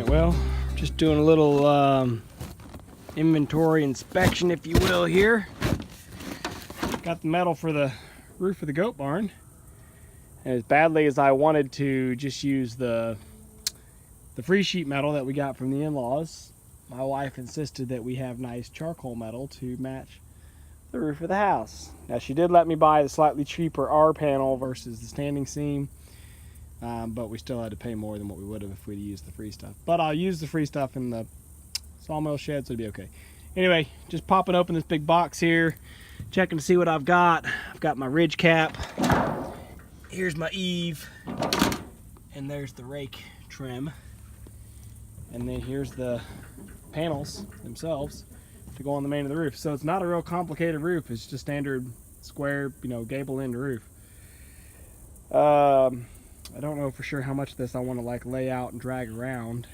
well, just doing a little inventory inspection, if you will, here. Got the metal for the roof of the goat barn. And as badly as I wanted to just use the free sheet metal that we got from the in-laws, my wife insisted that we have nice charcoal metal to match the roof of the house. Now, she did let me buy the slightly cheaper R panel versus the standing seam, but we still had to pay more than what we would have if we'd used the free stuff. But I'll use the free stuff in the sawmill shed, so it'll be okay. Anyway, just popping open this big box here, checking to see what I've got. I've got my ridge cap. Here's my eave, and there's the rake trim. And then here's the panels themselves to go on the main of the roof. So it's not a real complicated roof. It's just standard square, gable end roof. I don't know for sure how much of this I want to like lay out and drag around,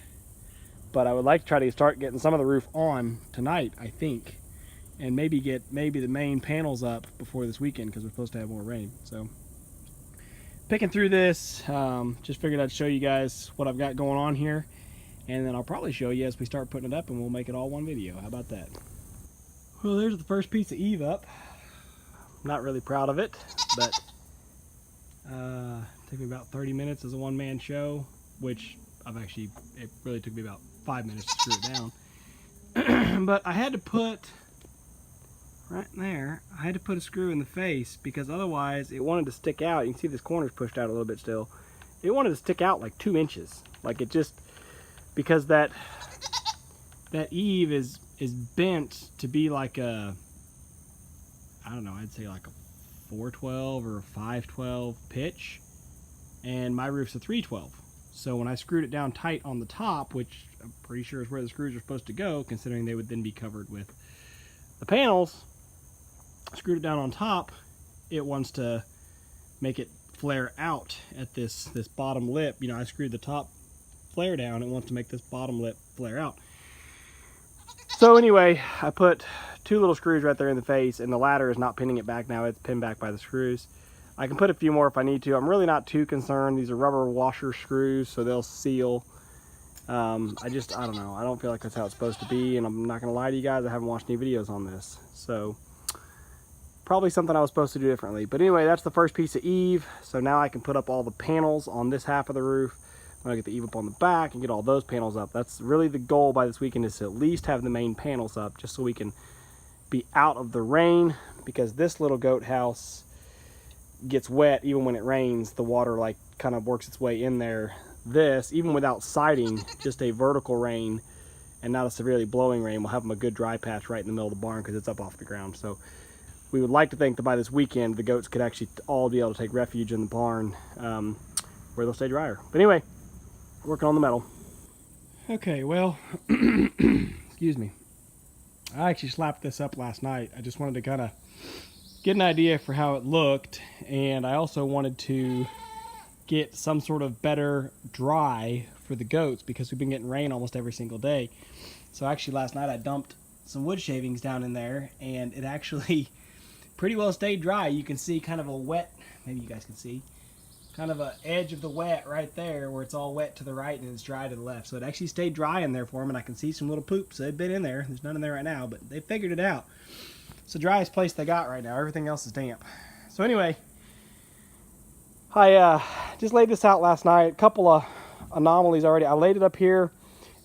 but I would like to try to start getting some of the roof on tonight, I think, and maybe get the main panels up before this weekend, because we're supposed to have more rain. So picking through this, just figured I'd show you guys what I've got going on here, and then I'll probably show you as we start putting it up, and we'll make it all one video. How about that? Well, there's the first piece of eave up. I'm not really proud of it, but it took me about 30 minutes as a one-man show, which it really took me about 5 minutes to screw it down. But I had to put, right there, I had to put a screw in the face, because otherwise it wanted to stick out. You can see this corner's pushed out a little bit still. It wanted to stick out like 2 inches. Like it just, because that eave is bent to be like a, I don't know, I'd say like a 412 or a 512 pitch, and my roof's a 312. So when I screwed it down tight on the top, which I'm pretty sure is where the screws are supposed to go, considering they would then be covered with the panels, I screwed it down on top, it wants to make it flare out at this bottom lip. I screwed the top flare down, it wants to make this bottom lip flare out. So anyway, I put 2 little screws right there in the face, and the ladder is not pinning it back now. It's pinned back by the screws. I can put a few more if I need to. I'm really not too concerned. These are rubber washer screws, so they'll seal. I don't know. I don't feel like that's how it's supposed to be, and I'm not going to lie to you guys, I haven't watched any videos on this. So probably something I was supposed to do differently. But anyway, that's the first piece of eave. So now I can put up all the panels on this half of the roof. I'm gonna get the eave up on the back and get all those panels up. That's really the goal by this weekend, is to at least have the main panels up, just so we can be out of the rain, because this little goat house gets wet even when it rains. The water like kind of works its way in there. This, even without siding, just a vertical rain and not a severely blowing rain, will have them a good dry patch right in the middle of the barn, because it's up off the ground. So we would like to think that by this weekend the goats could actually all be able to take refuge in the barn, where they'll stay drier. But anyway, working on the metal. Okay, well, excuse me. I actually slapped this up last night. I just wanted to kind of get an idea for how it looked, and I also wanted to get some sort of better dry for the goats, because we've been getting rain almost every single day. So actually last night I dumped some wood shavings down in there, and it actually pretty well stayed dry. You can see kind of a wet, maybe you guys can see, kind of a edge of the wet right there, where it's all wet to the right and it's dry to the left. So it actually stayed dry in there for them, and I can see some little poops. They've been in there. There's none in there right now, but they figured it out. It's the driest place they got right now. Everything else is damp. So anyway, I just laid this out last night. A couple of anomalies already. I laid it up here,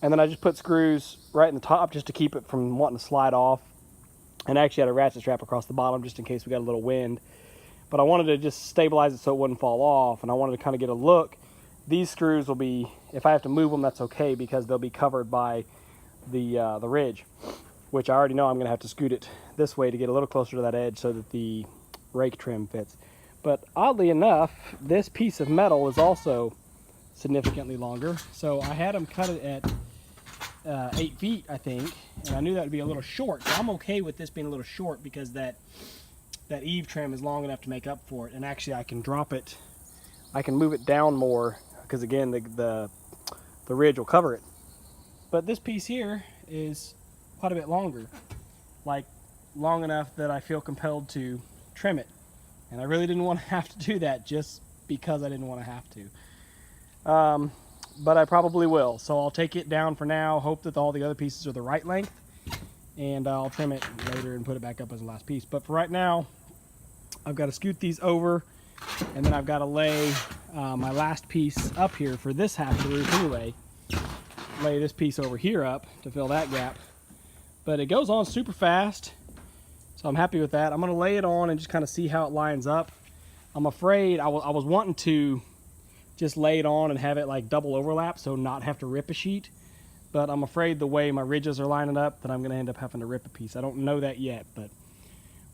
and then I just put screws right in the top just to keep it from wanting to slide off. And I actually had a ratchet strap across the bottom just in case we got a little wind. But I wanted to just stabilize it so it wouldn't fall off, and I wanted to kind of get a look. These screws will be, if I have to move them, that's okay, because they'll be covered by the ridge, which I already know I'm going to have to scoot it this way to get a little closer to that edge so that the rake trim fits. But oddly enough, this piece of metal is also significantly longer. So I had them cut it at 8 feet, I think, and I knew that would be a little short. So I'm okay with this being a little short, because that eave trim is long enough to make up for it. And actually I can drop it, I can move it down more, because again the ridge will cover it. But this piece here is quite a bit longer, like long enough that I feel compelled to trim it. And I really didn't want to have to do that, just because I didn't want to have to. but I probably will. So I'll take it down for now, hope that all the other pieces are the right length, and I'll trim it later and put it back up as the last piece. But for right now, I've got to scoot these over, and then I've got to lay my last piece up here for this half of the roof anyway. Lay this piece over here up to fill that gap. But it goes on super fast, so I'm happy with that. I'm going to lay it on and just kind of see how it lines up. I'm afraid I was wanting to just lay it on and have it like double overlap, so not have to rip a sheet. But I'm afraid the way my ridges are lining up that I'm going to end up having to rip a piece. I don't know that yet, but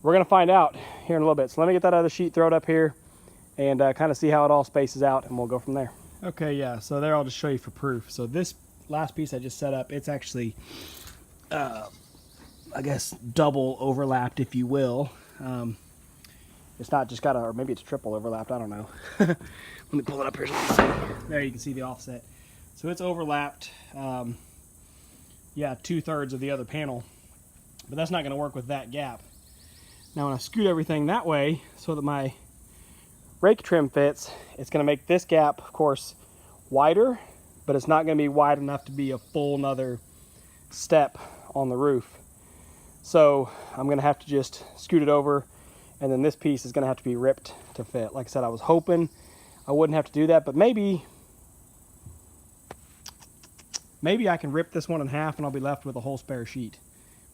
we're going to find out here in a little bit. So let me get that other sheet, throw it up here, and kind of see how it all spaces out, and we'll go from there. Okay, yeah, so there I'll just show you for proof. So this last piece I just set up, it's actually, I guess, double overlapped, if you will. It's not just got a, or maybe it's triple overlapped, I don't know. Let me pull it up here so you can see. There you can see the offset. So it's overlapped, yeah, 2/3 of the other panel, but that's not going to work with that gap. Now when I scoot everything that way so that my rake trim fits, it's going to make this gap, of course, wider, but it's not going to be wide enough to be a full another step on the roof. So I'm going to have to just scoot it over, and then this piece is going to have to be ripped to fit. Like I said, I was hoping I wouldn't have to do that, but maybe I can rip this one in half and I'll be left with a whole spare sheet.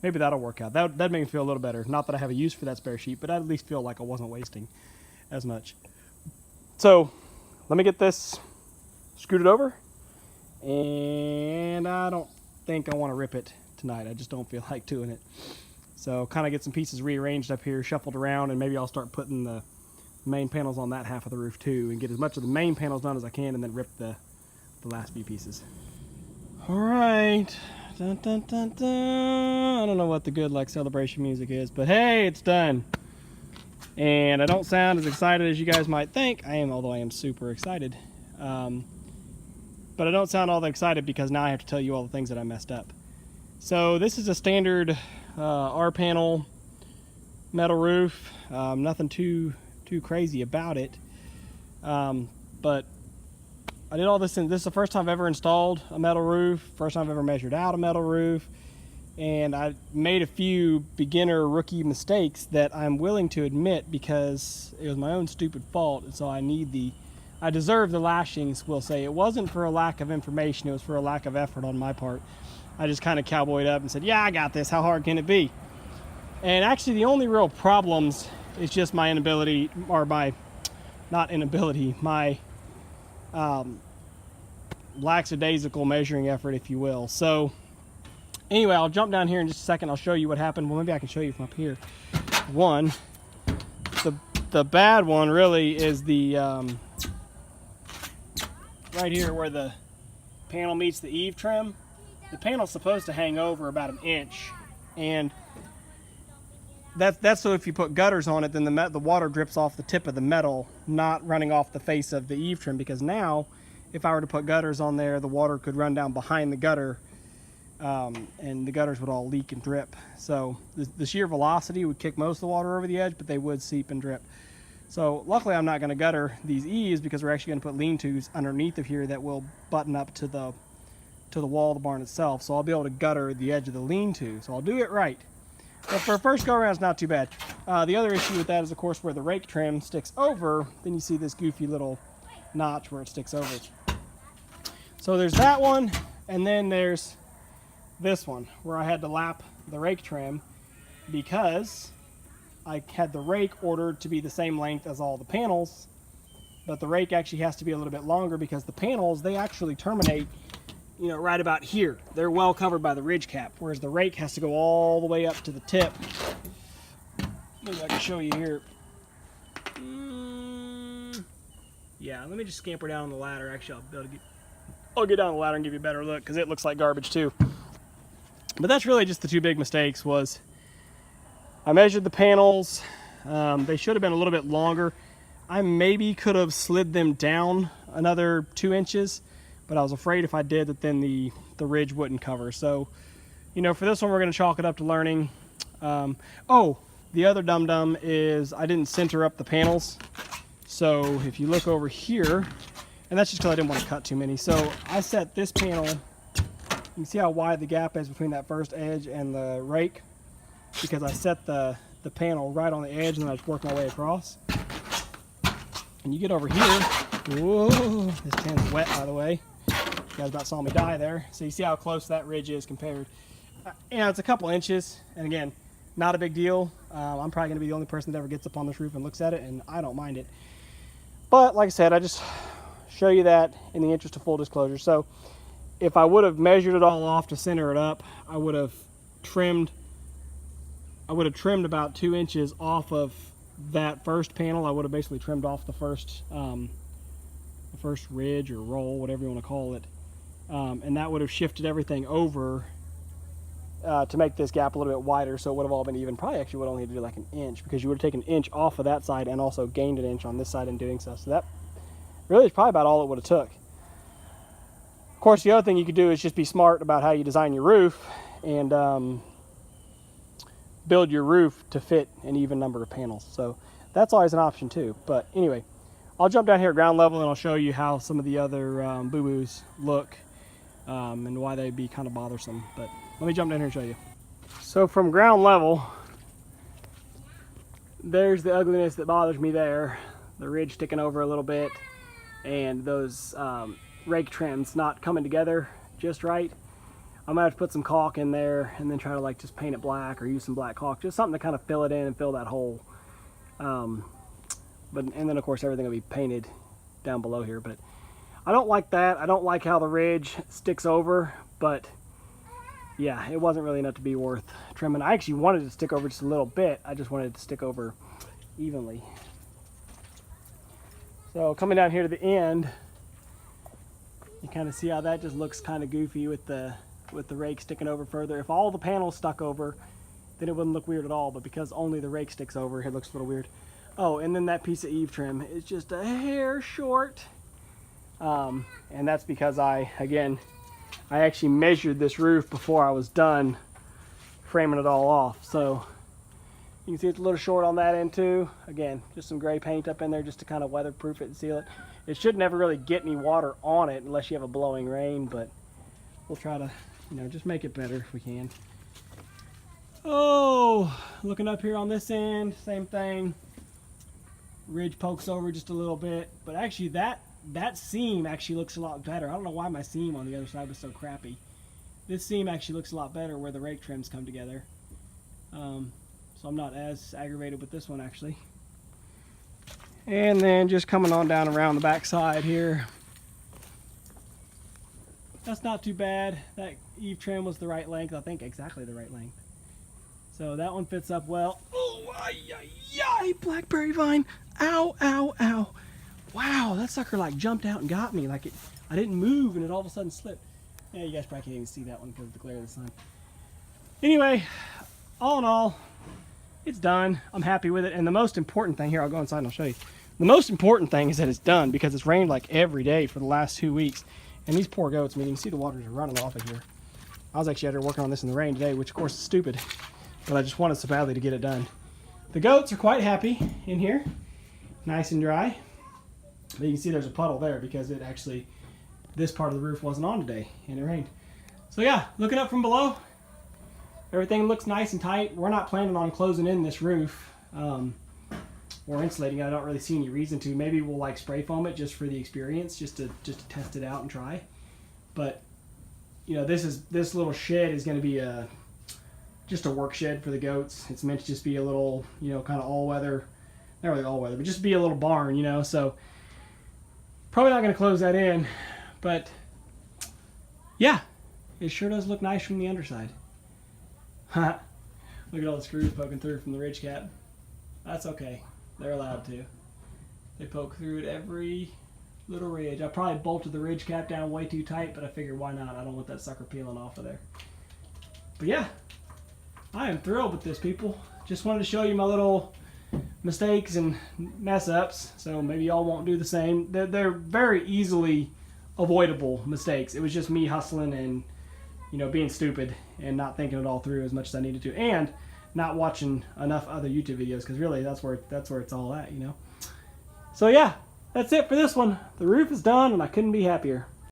Maybe that'll work out. That'd make me feel a little better. Not that I have a use for that spare sheet, but I'd at least feel like I wasn't wasting as much. So let me get this scooted over, and I don't think I want to rip it tonight. I just don't feel like doing it. So kind of get some pieces rearranged up here, shuffled around, and maybe I'll start putting the main panels on that half of the roof too, and get as much of the main panels done as I can, and then rip the last few pieces. All right. Dun, dun, dun, dun. I don't know what the good like celebration music is, but hey, it's done. And I don't sound as excited as you guys might think. I am, although I am super excited. But I don't sound all that excited because now I have to tell you all the things that I messed up. So this is a standard R-panel metal roof. Nothing too crazy about it. But I did all this, and this is the first time I've ever installed a metal roof, first time I've ever measured out a metal roof, and I made a few beginner rookie mistakes that I'm willing to admit because it was my own stupid fault, and so I deserve the lashings, we'll say. It wasn't for a lack of information, it was for a lack of effort on my part. I just kind of cowboyed up and said, yeah, I got this, how hard can it be? And actually the only real problems is just my inability, or my, not inability, my lackadaisical measuring effort, if you will. So anyway, I'll jump down here in just a second. I'll show you what happened. Well, maybe I can show you from up here. One, the bad one really is the right here where the panel meets the eave trim. The panel's supposed to hang over about 1 inch, and that's so if you put gutters on it, then the water drips off the tip of the metal, not running off the face of the eave trim, because now if I were to put gutters on there, the water could run down behind the gutter, and the gutters would all leak and drip. So the sheer velocity would kick most of the water over the edge, but they would seep and drip. So luckily I'm not going to gutter these eaves because we're actually going to put lean-tos underneath of here that will button up to the wall of the barn itself. So I'll be able to gutter the edge of the lean-to. So I'll do it right. But for a first go around, it's not too bad. The other issue with that is, of course, where the rake trim sticks over, then you see this goofy little notch where it sticks over. So there's that one, and then there's this one where I had to lap the rake trim because I had the rake ordered to be the same length as all the panels, but the rake actually has to be a little bit longer because the panels, they actually terminate, you know, right about here. They're well covered by the ridge cap, whereas the rake has to go all the way up to the tip. Maybe I can show you here. Yeah, let me just scamper down on the ladder. Actually, I'll get down the ladder and give you a better look because it looks like garbage too. But that's really just the two big mistakes. Was I measured the panels. They should have been a little bit longer. I maybe could have slid them down another 2 inches, but I was afraid if I did that then the ridge wouldn't cover. So, you know, for this one we're going to chalk it up to learning. Oh, the other dum-dum is I didn't center up the panels. So if you look over here, And that's just because I didn't want to cut too many. So I set this panel, you can see how wide the gap is between that first edge and the rake, because I set the panel right on the edge and then I just work my way across. And you get over here, whoa, this pan's wet by the way. You guys about saw me die there. So you see how close that ridge is compared. You know, it's a couple inches, and again, not a big deal. I'm probably going to be the only person that ever gets up on this roof and looks at it, and I don't mind it. But like I said, I just show you that in the interest of full disclosure. So if I would have measured it all off to center it up, I would have trimmed about 2 inches off of that first panel. I would have basically trimmed off the first ridge or roll, whatever you want to call it, and that would have shifted everything over to make this gap a little bit wider, so it would have all been even. Probably actually would only need to do like an inch, because you would have taken an inch off of that side and also gained an inch on this side in doing so. So that really is probably about all it would have took. Of course, the other thing you could do is just be smart about how you design your roof and build your roof to fit an even number of panels. So that's always an option too. But anyway, I'll jump down here at ground level and I'll show you how some of the other boo-boos look and why they'd be kind of bothersome. But let me jump down here and show you. So from ground level, there's the ugliness that bothers me there. The ridge sticking over a little bit and those rake trims not coming together just right. I'm gonna have to put some caulk in there and then try to like just paint it black or use some black caulk, just something to kind of fill it in and fill that hole. And then of course everything will be painted down below here, but I don't like that. I don't like how the ridge sticks over, but yeah, it wasn't really enough to be worth trimming. I actually wanted it to stick over just a little bit. I just wanted it to stick over evenly. So coming down here to the end, you kind of see how that just looks kind of goofy with the rake sticking over further. If all the panels stuck over, then it wouldn't look weird at all, but because only the rake sticks over, it looks a little weird. Oh, and then that piece of eave trim is just a hair short. And that's because I actually measured this roof before I was done framing it all off. So you can see it's a little short on that end too. Again, just some gray paint up in there just to kind of weatherproof it and seal it. It should never really get any water on it unless you have a blowing rain, but we'll try to, you know, just make it better if we can. Oh, looking up here on this end, same thing. Ridge pokes over just a little bit, but actually that seam actually looks a lot better. I don't know why my seam on the other side was so crappy. This seam actually looks a lot better where the rake trims come together. So I'm not as aggravated with this one actually. And then just coming on down around the back side here. That's not too bad. That eave trim was the right length. I think exactly the right length. So that one fits up well. Oh, ay, blackberry vine. Ow, ow, ow. Wow, that sucker like jumped out and got me. Like I didn't move and it all of a sudden slipped. Yeah, you guys probably can't even see that one because of the glare of the sun. Anyway, all in all, it's done. I'm happy with it. And the most important thing here, I'll go inside and I'll show you. The most important thing is that it's done because it's rained like every day for the last 2 weeks. And these poor goats, I mean, you can see the waters are running off of here. I was actually out here working on this in the rain today, which of course is stupid, but I just wanted so badly to get it done. The goats are quite happy in here, nice and dry. But you can see there's a puddle there because it actually, this part of the roof wasn't on today and it rained. So yeah, looking up from below, everything looks nice and tight. We're not planning on closing in this roof or insulating it. I don't really see any reason to. Maybe we'll like spray foam it just for the experience, just to test it out and try. But you know, this little shed is going to be just a work shed for the goats. It's meant to just be a little, you know, kind of all weather, not really all weather, but just be a little barn, you know. So probably not going to close that in, but yeah, it sure does look nice from the underside. Look at all the screws poking through from the ridge cap. That's okay. They're allowed to. They poke through at every little ridge. I probably bolted the ridge cap down way too tight, but I figured why not? I don't want that sucker peeling off of there. But yeah, I am thrilled with this, people. Just wanted to show you my little mistakes and mess ups, so maybe y'all won't do the same. They're very easily avoidable mistakes. It was just me hustling and, you know, being stupid and not thinking it all through as much as I needed to, and not watching enough other YouTube videos, because really that's where it's all at, you know. So yeah, that's it for this one. The roof is done and I couldn't be happier.